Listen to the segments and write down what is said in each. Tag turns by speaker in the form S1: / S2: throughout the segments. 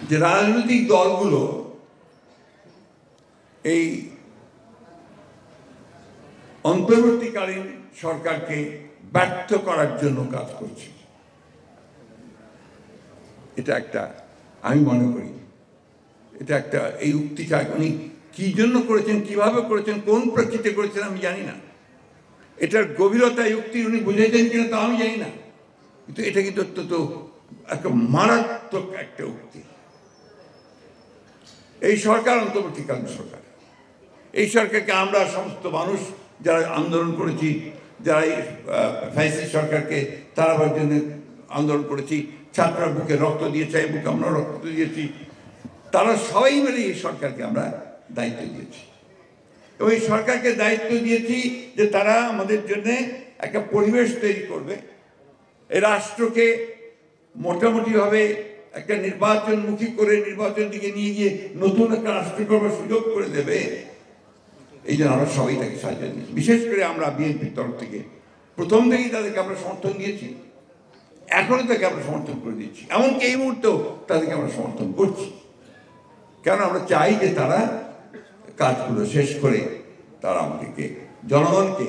S1: যে রাজনৈতিক দলগুলো এই অন্তর্বর্তীকালীন সরকারকে ব্যর্থ করার জন্য কাজ করছে। এটা একটা, আমি মনে করি এটা একটা, এই উক্তিটা উনি কি জন্য করেছেন, কিভাবে করেছেন, কোন প্রেক্ষিতে করেছেন আমি জানি না। এটার গভীরতা এই উক্তি উনি বুঝেছেন কিনা তা আমি জানি না, কিন্তু এটা কিন্তু অত্যন্ত একটা মারাত্মক একটা উক্তি। এই সরকার অন্তর্বর্তীকালীন সরকার, এই সরকারকে আমরা সমস্ত মানুষ যারা আন্দোলন করেছি, যারা এই ফ্যাসিস্ট সরকারকে তাড়াবার জন্য আন্দোলন করেছি, ছাত্ররা বুকে রক্ত দিয়েছে, বুকে আমরা রক্ত দিয়েছি, তারা সবাই মিলে এই সরকারকে আমরা দায়িত্ব দিয়েছি। এবং এই সরকারকে দায়িত্ব দিয়েছি যে তারা আমাদের জন্য একটা পরিবেশ তৈরি করবে, এই রাষ্ট্রকে মোটামুটিভাবে একটা নির্বাচনমুখী করে নির্বাচন দিকে নিয়ে গিয়ে নতুন একটা রাষ্ট্র করবার সুযোগ করে দেবে। এই জন্য আমরা সবাই তাকে সাহায্য দিয়েছি। বিশেষ করে আমরা বিএনপির তরফ থেকে প্রথম থেকেই তাদেরকে আমরা সমর্থন দিয়েছি, এখনও তাকে আমরা সমর্থন করে দিচ্ছি, এমনকি এই মুহূর্তেও তাদেরকে আমরা সমর্থন করছি। কেন আমরা চাই যে তারা কাজগুলো শেষ করে তারা আমাদেরকে, জনগণকে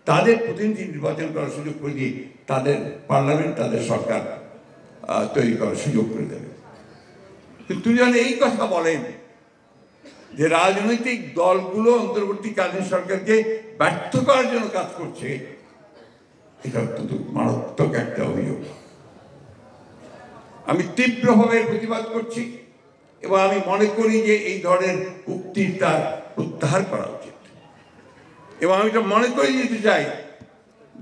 S1: তাদের প্রতিনিধি নির্বাচন করার সুযোগ করে দিয়ে তাদের পার্লামেন্ট, তাদের সরকার তৈরি করার সুযোগ করে দেবে। কিন্তু যখন এই কথা বলেন যে রাজনৈতিক দলগুলো অন্তর্বর্তীকালীন সরকারকে ব্যর্থ করার জন্য কাজ করছে, এটা অত্যন্ত মারাত্মক একটা অভিযোগ। আমি তীব্রভাবে প্রতিবাদ করছি এবং আমি মনে করি যে এই ধরনের উক্তির তার প্রত্যাহার করা উচিত। এবং আমি এটা মনে করে দিতে চাই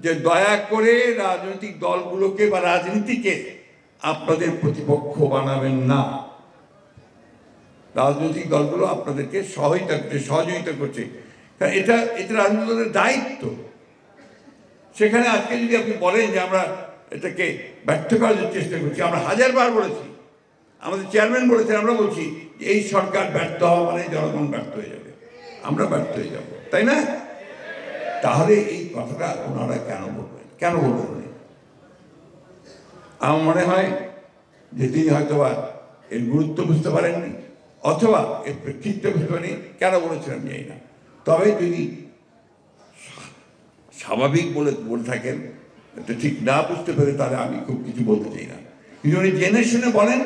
S1: যে দয়া করে রাজনৈতিক দলগুলোকে বা রাজনীতিকে আপনাদের প্রতিপক্ষ বানাবেন না। রাজনৈতিক দলগুলো আপনাদেরকে সহযোগিতা করছে, কারণ এটা রাজনৈতিক দলের দায়িত্ব। সেখানে আজকে যদি আপনি বলেন যে আমরা এটাকে ব্যর্থ করার চেষ্টা করছি, আমরা হাজারবার বলেছি, আমাদের চেয়ারম্যান বলেছেন, আমরা বলছি যে এই সরকার ব্যর্থ হওয়া মানে জনগণ ব্যর্থ হয়ে যাবে, আমরা ব্যর্থ হয়ে যাব, তাই না? তাহলে এই কথাটা ওনারা কেন বলবেন? আমার মনে হয় যে তিনি হয়তোবা এর গুরুত্ব বুঝতে পারেননি, অথবা এর প্রেক্ষিতটা বুঝতে পারেনি। কেন বলেছেন আমি জানি না, তবে যদি স্বাভাবিক বলে থাকেন, এটা ঠিক না বুঝতে পেরে, তাহলে আমি খুব কিছু বলতে চাই না। কিন্তু উনি জেনে শুনে বলেন,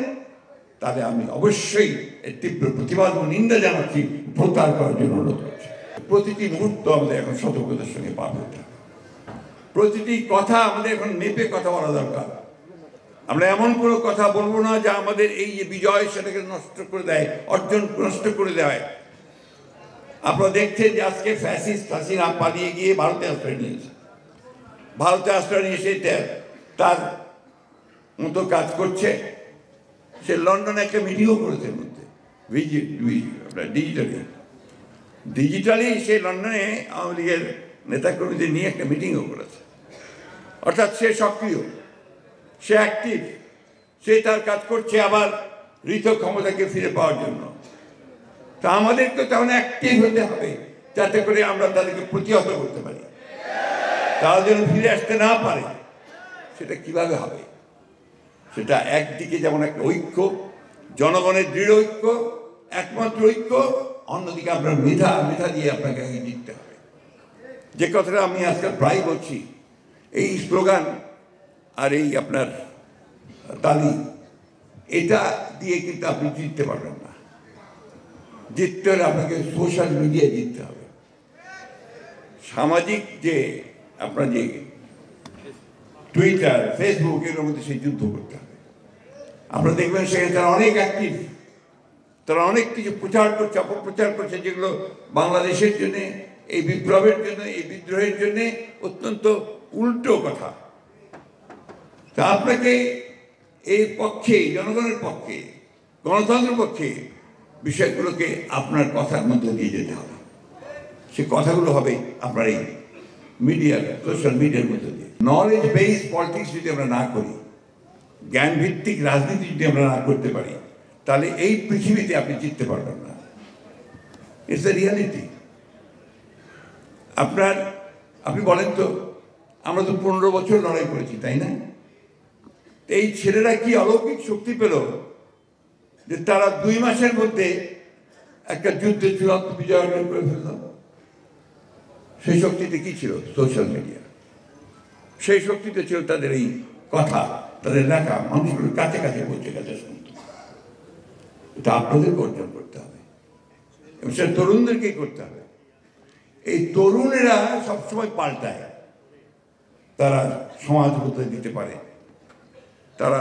S1: তাহলে আমি অবশ্যই এর তীব্র প্রতিবাদ ও নিন্দা জানাচ্ছি, প্রত্যাহার করার জন্য অনুরোধ করছি। প্রতিটি মুহূর্ত আমাদের এখন সতর্কতার সঙ্গে পার হতে হবে। প্রতিটি কথা আমাদের এখন মেপে কথা বলা দরকার। আমরা এমন কোনো কথা বলবো না যা আমাদের এই যে বিজয় সেটাকে নষ্ট করে দেয়, অর্জন নষ্ট করে দেয়। আপনারা দেখছেন যে আজকে ফ্যাসিস্ট হাসিনা পালিয়ে গিয়ে ভারতে আশ্রয় নিয়েছে। ভারতে আশ্রয় নিয়ে সে তার মতো কাজ করছে। সে লন্ডনে একটা মিটিংও করেছে, মধ্যে ডিজিটালি সে লন্ডনে আওয়ামী লীগের নেতাকর্মীদের নিয়ে একটা মিটিংও করেছে। অর্থাৎ সে সক্রিয়, সে অ্যাক্টিভ, সে তার কাজ করছে আবার ঋত ক্ষমতাকে ফিরে পাওয়ার জন্য। তা আমাদেরকে তখন অ্যাক্টিভ হতে হবে, যাতে করে আমরা তাদেরকে প্রতিহত করতে পারি, তারা যেন ফিরে আসতে না পারে। সেটা কিভাবে হবে? সেটা একদিকে যেমন একটা ঐক্য, জনগণের দৃঢ় ঐক্য, একমাত্র ঐক্য, অন্যদিকে আপনার মেধা দিয়ে আপনাকে জিততে হবে। যে কথাটা আমি আজকাল প্রায় বলছি, এই স্লোগান আর এই আপনার তালি, এটা দিয়ে কিন্তু আপনি জিততে পারবেন না। জিততে হলে আপনাকে সোশ্যাল মিডিয়ায় জিততে হবে। সামাজিক যে আপনার যে টুইটার, ফেসবুক, এর মধ্যে সেই যুদ্ধ করতে হবে। আপনারা দেখবেন সেখানে তারা অনেক অ্যাক্টিভ, তারা অনেক কিছু প্রচার করছে, অপপ্রচার করছে, যেগুলো বাংলাদেশের জন্য, এই বিপ্লবের জন্য, এই বিদ্রোহের জন্য অত্যন্ত উল্টো কথা। তা আপনাকে এই পক্ষে, জনগণের পক্ষে, গণতন্ত্রের পক্ষে বিষয়গুলোকে আপনার কথার মধ্যে দিয়ে যেতে হবে। সে কথাগুলো হবে আপনার এই মিডিয়ার, সোশ্যাল মিডিয়ার মধ্যে দিয়ে। নলেজ বেসড পলিটিক্স যদি আমরা না করি, জ্ঞানভিত্তিক রাজনীতি যদি আমরা না করতে পারি, তাহলে এই পৃথিবীতে আপনি জিততে পারবেন না। It's a reality. আপনি বলেন তো, আমরা তো 15 বছর লড়াই করেছি, তাই না? এই ছেলেরা কি অলৌকিক শক্তি পেল যে তারা 2 মাসের মধ্যে একটা যুদ্ধে চূড়ান্ত বিজয় অর্জন করে ফেলল। সেই শক্তিতে কি ছিল? Social media. সেই শক্তিতে ছিল তাদের এই কথা, তাদের লেখা মানুষগুলোর কাছে কাছে পৌঁছে গেছে শুনত। এটা আপনাদেরকে অর্জন করতে হবে এবং সে তরুণদেরকেই করতে হবে। এই তরুণেরা সবসময় পাল্টায়, তারা সমাজ বদলে দিতে পারে, তারা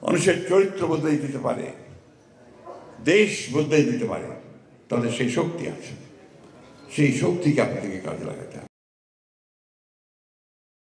S1: মানুষের চরিত্র বদলে দিতে পারে, দেশ বদলে দিতে পারে। তাদের সেই শক্তি আছে, সেই শক্তিকে আপনাদেরকে কাজে লাগাতে হবে।